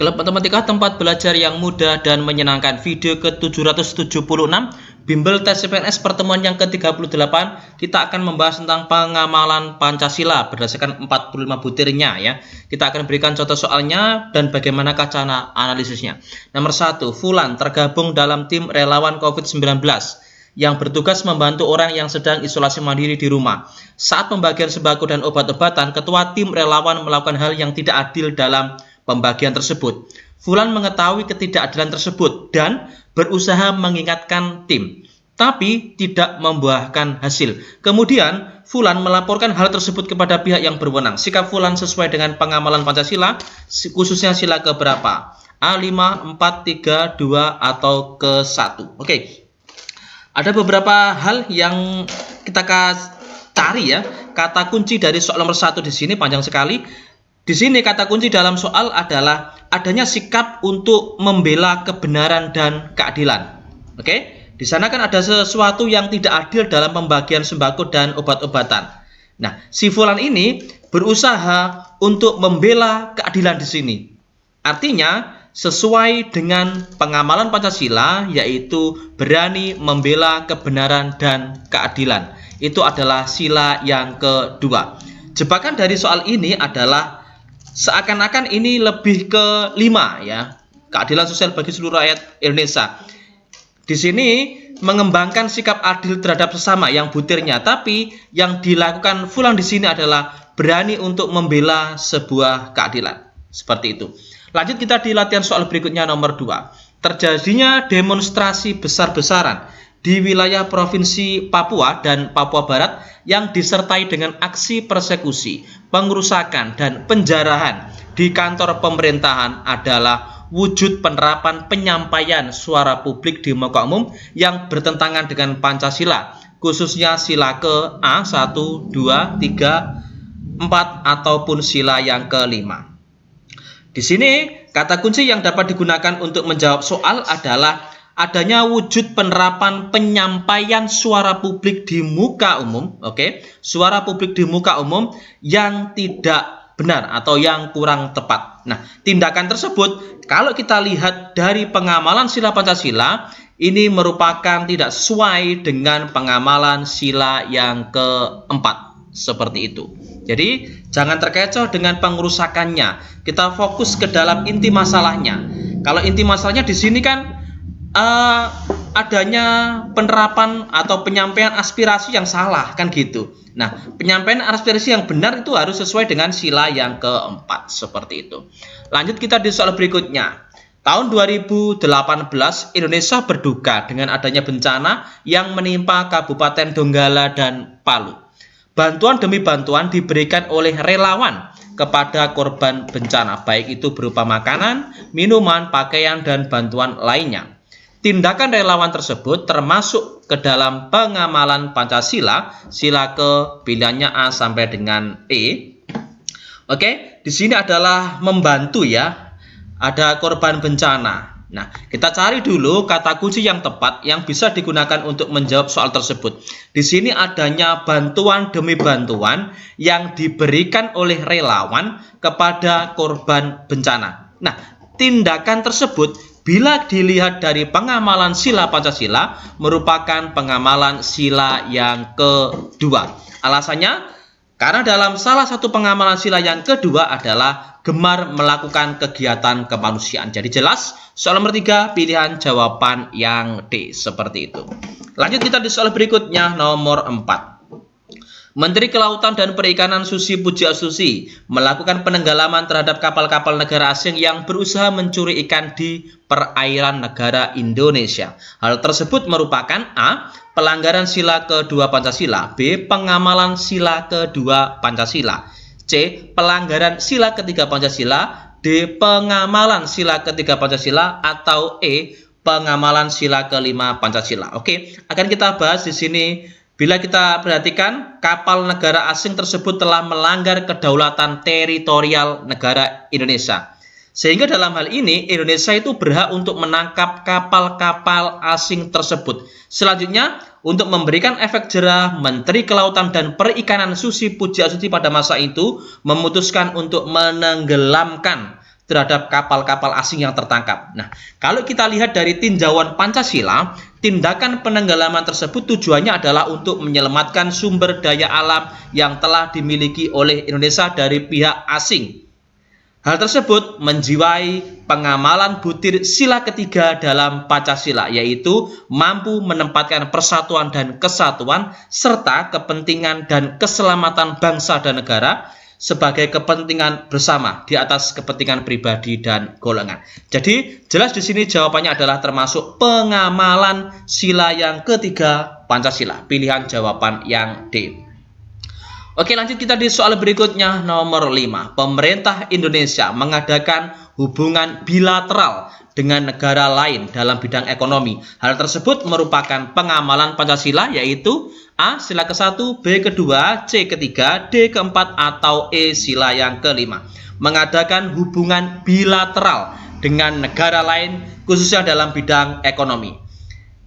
Klub Matematika, tempat belajar yang mudah dan menyenangkan. Video ke-776 Bimbel Tes CPNS pertemuan yang ke-38. Kita akan membahas tentang pengamalan Pancasila berdasarkan 45 butirnya ya. Kita akan berikan contoh soalnya dan bagaimana cara analisisnya. Nomor 1, Fulan tergabung dalam tim relawan COVID-19 yang bertugas membantu orang yang sedang isolasi mandiri di rumah. Saat pembagian sembako dan obat-obatan, ketua tim relawan melakukan hal yang tidak adil dalam pembagian tersebut. Fulan mengetahui ketidakadilan tersebut dan berusaha mengingatkan tim, tapi tidak membuahkan hasil. Kemudian Fulan melaporkan hal tersebut kepada pihak yang berwenang. Sikap Fulan sesuai dengan pengamalan Pancasila, khususnya sila keberapa? A5, 4, 3, 2, atau ke-1. Oke. Ada beberapa hal yang kita cari ya. Kata kunci dari soal nomor 1 di sini panjang sekali. Di sini kata kunci dalam soal adalah adanya sikap untuk membela kebenaran dan keadilan. Oke? Di sana kan ada sesuatu yang tidak adil dalam pembagian sembako dan obat-obatan. Nah, si Fulan ini berusaha untuk membela keadilan di sini. Artinya, sesuai dengan pengamalan Pancasila, yaitu berani membela kebenaran dan keadilan. Itu adalah sila yang kedua. Jebakan dari soal ini adalah seakan-akan ini lebih ke 5 ya, keadilan sosial bagi seluruh rakyat Indonesia. Di sini mengembangkan sikap adil terhadap sesama yang butirnya, tapi yang dilakukan Fulan di sini adalah berani untuk membela sebuah keadilan. Seperti itu. Lanjut kita di latihan soal berikutnya nomor 2. Terjadinya demonstrasi besar-besaran di wilayah Provinsi Papua dan Papua Barat yang disertai dengan aksi persekusi, pengerusakan, dan penjarahan di kantor pemerintahan adalah wujud penerapan penyampaian suara publik di muka umum yang bertentangan dengan Pancasila, khususnya sila ke A, 1, 2, 3, 4, ataupun sila yang ke-5. Di sini, kata kunci yang dapat digunakan untuk menjawab soal adalah adanya wujud penerapan penyampaian suara publik di muka umum, oke? Suara publik di muka umum yang tidak benar atau yang kurang tepat. Nah, tindakan tersebut kalau kita lihat dari pengamalan sila Pancasila, ini merupakan tidak sesuai dengan pengamalan sila yang keempat, seperti itu. Jadi, jangan terkecoh dengan pengerusakannya. Kita fokus ke dalam inti masalahnya. Kalau inti masalahnya di sini kan adanya penerapan atau penyampaian aspirasi yang salah kan gitu. Nah, penyampaian aspirasi yang benar itu harus sesuai dengan sila yang keempat, seperti itu. Lanjut kita di soal berikutnya. Tahun 2018 Indonesia berduka dengan adanya bencana yang menimpa Kabupaten Donggala dan Palu. Bantuan demi bantuan diberikan oleh relawan kepada korban bencana, baik itu berupa makanan, minuman, pakaian, dan bantuan lainnya. Tindakan relawan tersebut termasuk ke dalam pengamalan Pancasila, sila ke pilihannya A sampai dengan E. Oke, di sini adalah membantu ya. Ada korban bencana. Nah, kita cari dulu kata kunci yang tepat yang bisa digunakan untuk menjawab soal tersebut. Di sini adanya bantuan demi bantuan yang diberikan oleh relawan kepada korban bencana. Nah, tindakan tersebut bila dilihat dari pengamalan sila Pancasila merupakan pengamalan sila yang kedua. Alasannya karena dalam salah satu pengamalan sila yang kedua adalah gemar melakukan kegiatan kemanusiaan. Jadi jelas soal nomor 3 pilihan jawaban yang D, seperti itu. Lanjut kita di soal berikutnya nomor 4. Menteri Kelautan dan Perikanan Susi Pujiastuti melakukan penenggelaman terhadap kapal-kapal negara asing yang berusaha mencuri ikan di perairan negara Indonesia. Hal tersebut merupakan A. pelanggaran sila kedua Pancasila, B. pengamalan sila kedua Pancasila, C. pelanggaran sila ketiga Pancasila, D. pengamalan sila ketiga Pancasila, atau E. pengamalan sila kelima Pancasila. Oke, akan kita bahas di sini. Bila kita perhatikan, kapal negara asing tersebut telah melanggar kedaulatan teritorial negara Indonesia. Sehingga dalam hal ini, Indonesia itu berhak untuk menangkap kapal-kapal asing tersebut. Selanjutnya, untuk memberikan efek jerah, Menteri Kelautan dan Perikanan Susi Pujiastuti pada masa itu memutuskan untuk menenggelamkan terhadap kapal-kapal asing yang tertangkap. Nah, kalau kita lihat dari tinjauan Pancasila, tindakan penenggelaman tersebut tujuannya adalah untuk menyelamatkan sumber daya alam yang telah dimiliki oleh Indonesia dari pihak asing. Hal tersebut menjiwai pengamalan butir sila ketiga dalam Pancasila, yaitu mampu menempatkan persatuan dan kesatuan serta kepentingan dan keselamatan bangsa dan negara sebagai kepentingan bersama di atas kepentingan pribadi dan golongan. Jadi jelas di sini jawabannya adalah termasuk pengamalan sila yang ketiga Pancasila. Pilihan jawaban yang D. Oke, lanjut kita di soal berikutnya, nomor 5. Pemerintah Indonesia mengadakan hubungan bilateral dengan negara lain dalam bidang ekonomi. Hal tersebut merupakan pengamalan Pancasila, yaitu A. Sila ke-1, B. ke-2, C. ke-3, D. ke-4, atau E. Sila yang ke-5. Mengadakan hubungan bilateral dengan negara lain, khususnya dalam bidang ekonomi.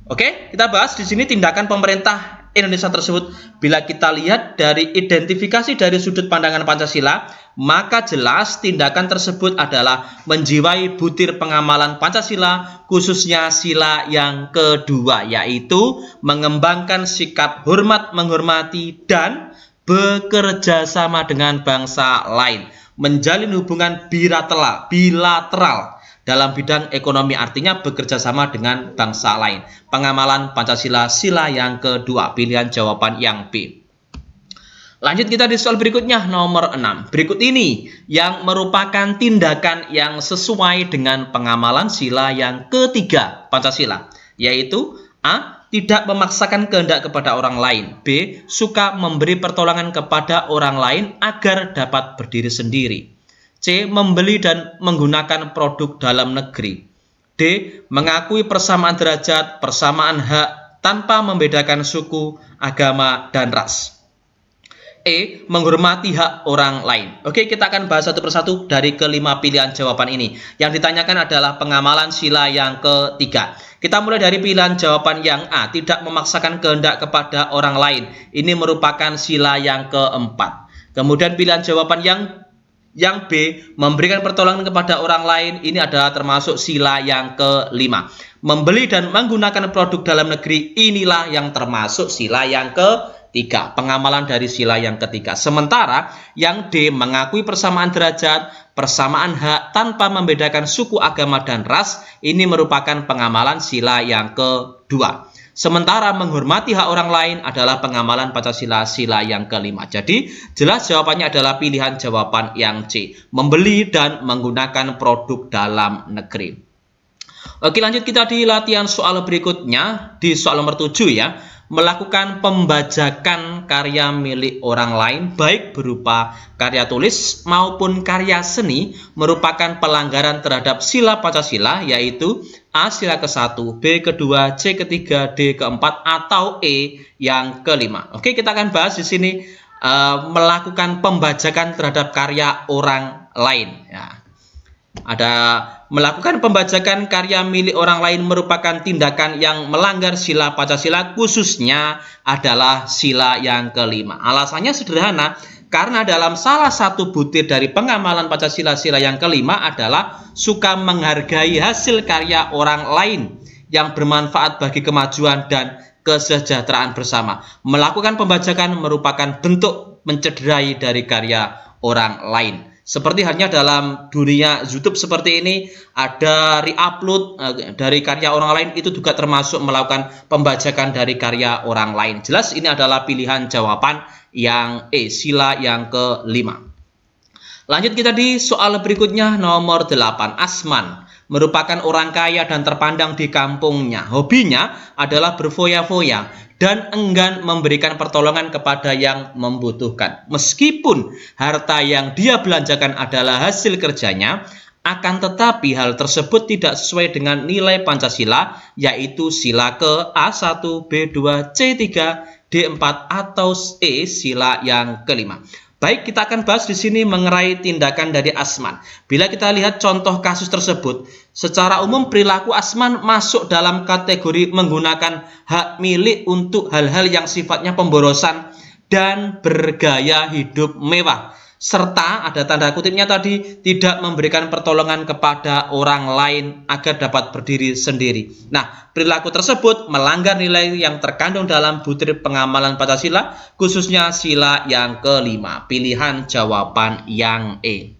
Oke, kita bahas di sini tindakan pemerintah Indonesia tersebut. Bila kita lihat dari identifikasi dari sudut pandangan Pancasila, maka jelas tindakan tersebut adalah menjiwai butir pengamalan Pancasila, khususnya sila yang kedua, yaitu mengembangkan sikap hormat menghormati dan bekerja sama dengan bangsa lain, menjalin hubungan bilateral dalam bidang ekonomi, artinya bekerja sama dengan bangsa lain. Pengamalan Pancasila sila yang kedua. Pilihan jawaban yang B. Lanjut kita di soal berikutnya, nomor 6. Berikut ini yang merupakan tindakan yang sesuai dengan pengamalan sila yang ketiga Pancasila, yaitu A. Tidak memaksakan kehendak kepada orang lain. B. Suka memberi pertolongan kepada orang lain agar dapat berdiri sendiri. C. Membeli dan menggunakan produk dalam negeri. D. Mengakui persamaan derajat, persamaan hak tanpa membedakan suku, agama, dan ras. E. Menghormati hak orang lain. Oke, kita akan bahas satu persatu dari kelima pilihan jawaban ini. Yang ditanyakan adalah pengamalan sila yang ketiga. Kita mulai dari pilihan jawaban yang A. Tidak memaksakan kehendak kepada orang lain. Ini merupakan sila yang keempat. Kemudian pilihan jawaban yang B, memberikan pertolongan kepada orang lain, ini adalah termasuk sila yang kelima. Membeli dan menggunakan produk dalam negeri, inilah yang termasuk sila yang ketiga. Pengamalan dari sila yang ketiga. Sementara yang D, mengakui persamaan derajat, persamaan hak tanpa membedakan suku, agama, dan ras, ini merupakan pengamalan sila yang kedua. Sementara menghormati hak orang lain adalah pengamalan Pancasila sila yang kelima. Jadi jelas jawabannya adalah pilihan jawaban yang C. Membeli dan menggunakan produk dalam negeri. Oke, lanjut kita di latihan soal berikutnya. Di soal nomor 7 ya. Melakukan pembajakan karya milik orang lain, baik berupa karya tulis maupun karya seni, merupakan pelanggaran terhadap sila Pancasila, yaitu A. Sila ke-1, B. ke-2, C. ke-3, D. ke-4, atau E. yang kelima. Oke, kita akan bahas di sini melakukan pembajakan terhadap karya orang lain. Ya. Ada melakukan pembajakan karya milik orang lain merupakan tindakan yang melanggar sila Pancasila, khususnya adalah sila yang kelima. Alasannya sederhana, karena dalam salah satu butir dari pengamalan Pancasila sila yang kelima adalah suka menghargai hasil karya orang lain yang bermanfaat bagi kemajuan dan kesejahteraan bersama. Melakukan pembajakan merupakan bentuk mencederai dari karya orang lain. Seperti halnya dalam dunia YouTube seperti ini, ada re-upload dari karya orang lain, itu juga termasuk melakukan pembajakan dari karya orang lain. Jelas ini adalah pilihan jawaban yang E, sila yang kelima. Lanjut kita di soal berikutnya, nomor 8. Asman merupakan orang kaya dan terpandang di kampungnya. Hobinya adalah berfoya-foya dan enggan memberikan pertolongan kepada yang membutuhkan. Meskipun harta yang dia belanjakan adalah hasil kerjanya, akan tetapi hal tersebut tidak sesuai dengan nilai Pancasila, yaitu sila ke A1, B2, C3, D4, atau E, sila yang kelima. Baik, kita akan bahas di sini mengenai tindakan dari Asman. Bila kita lihat contoh kasus tersebut, secara umum perilaku Asman masuk dalam kategori menggunakan hak milik untuk hal-hal yang sifatnya pemborosan dan bergaya hidup mewah. serta ada tanda kutipnya tadi, tidak memberikan pertolongan kepada orang lain agar dapat berdiri sendiri. Nah, perilaku tersebut melanggar nilai yang terkandung dalam butir pengamalan Pancasila, khususnya sila yang kelima. Pilihan jawaban yang E.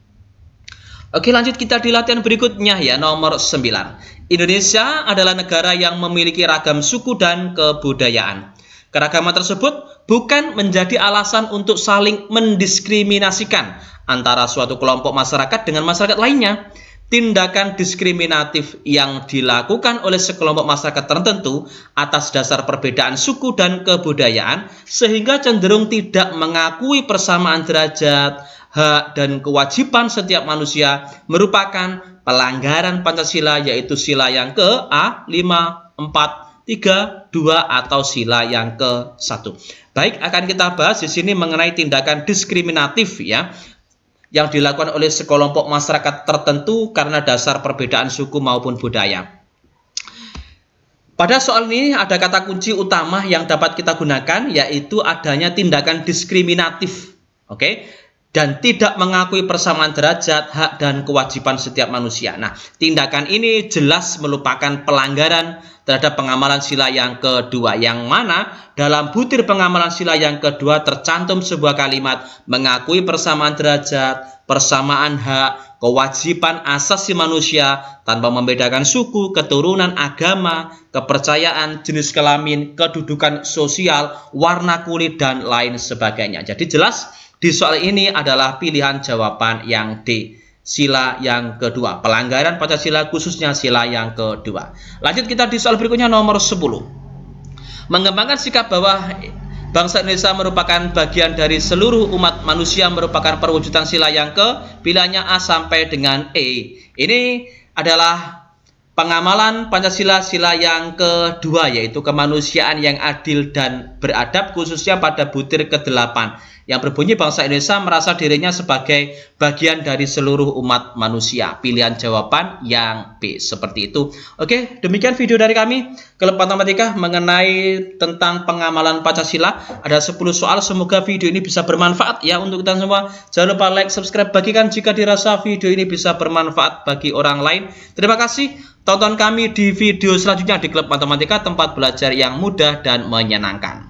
Oke, lanjut kita di latihan berikutnya ya, nomor 9. Indonesia adalah negara yang memiliki ragam suku dan kebudayaan. Keragaman tersebut bukan menjadi alasan untuk saling mendiskriminasikan antara suatu kelompok masyarakat dengan masyarakat lainnya. Tindakan diskriminatif yang dilakukan oleh sekelompok masyarakat tertentu atas dasar perbedaan suku dan kebudayaan sehingga cenderung tidak mengakui persamaan derajat, hak, dan kewajiban setiap manusia merupakan pelanggaran Pancasila, yaitu sila yang ke A, 5, 4, 3, 2, atau sila yang ke-1. Baik, akan kita bahas di sini mengenai tindakan diskriminatif ya, yang dilakukan oleh sekelompok masyarakat tertentu karena dasar perbedaan suku maupun budaya. Pada soal ini ada kata kunci utama yang dapat kita gunakan, yaitu adanya tindakan diskriminatif. Oke? Dan tidak mengakui persamaan derajat, hak, dan kewajiban setiap manusia. Nah, tindakan ini jelas merupakan pelanggaran terhadap pengamalan sila yang kedua, yang mana dalam butir pengamalan sila yang kedua tercantum sebuah kalimat mengakui persamaan derajat, persamaan hak, kewajiban asasi manusia tanpa membedakan suku, keturunan, agama, kepercayaan, jenis kelamin, kedudukan sosial, warna kulit, dan lain sebagainya. Jadi jelas di soal ini adalah pilihan jawaban yang D, sila yang kedua, pelanggaran Pancasila khususnya sila yang kedua. Lanjut kita di soal berikutnya, nomor 10. Mengembangkan sikap bahwa bangsa Indonesia merupakan bagian dari seluruh umat manusia merupakan perwujudan sila yang ke, pilihannya A sampai dengan E. Ini adalah pengamalan Pancasila sila yang kedua, yaitu kemanusiaan yang adil dan beradab, khususnya pada butir ke-8 yang berbunyi bangsa Indonesia merasa dirinya sebagai bagian dari seluruh umat manusia. Pilihan jawaban yang B, seperti itu. Oke, demikian video dari kami Klub Matematika mengenai tentang pengamalan Pancasila. Ada 10 soal, semoga video ini bisa bermanfaat ya untuk kita semua. Jangan lupa like, subscribe, bagikan jika dirasa video ini bisa bermanfaat bagi orang lain. Terima kasih. Tonton kami di video selanjutnya di Klub Matematika, tempat belajar yang mudah dan menyenangkan.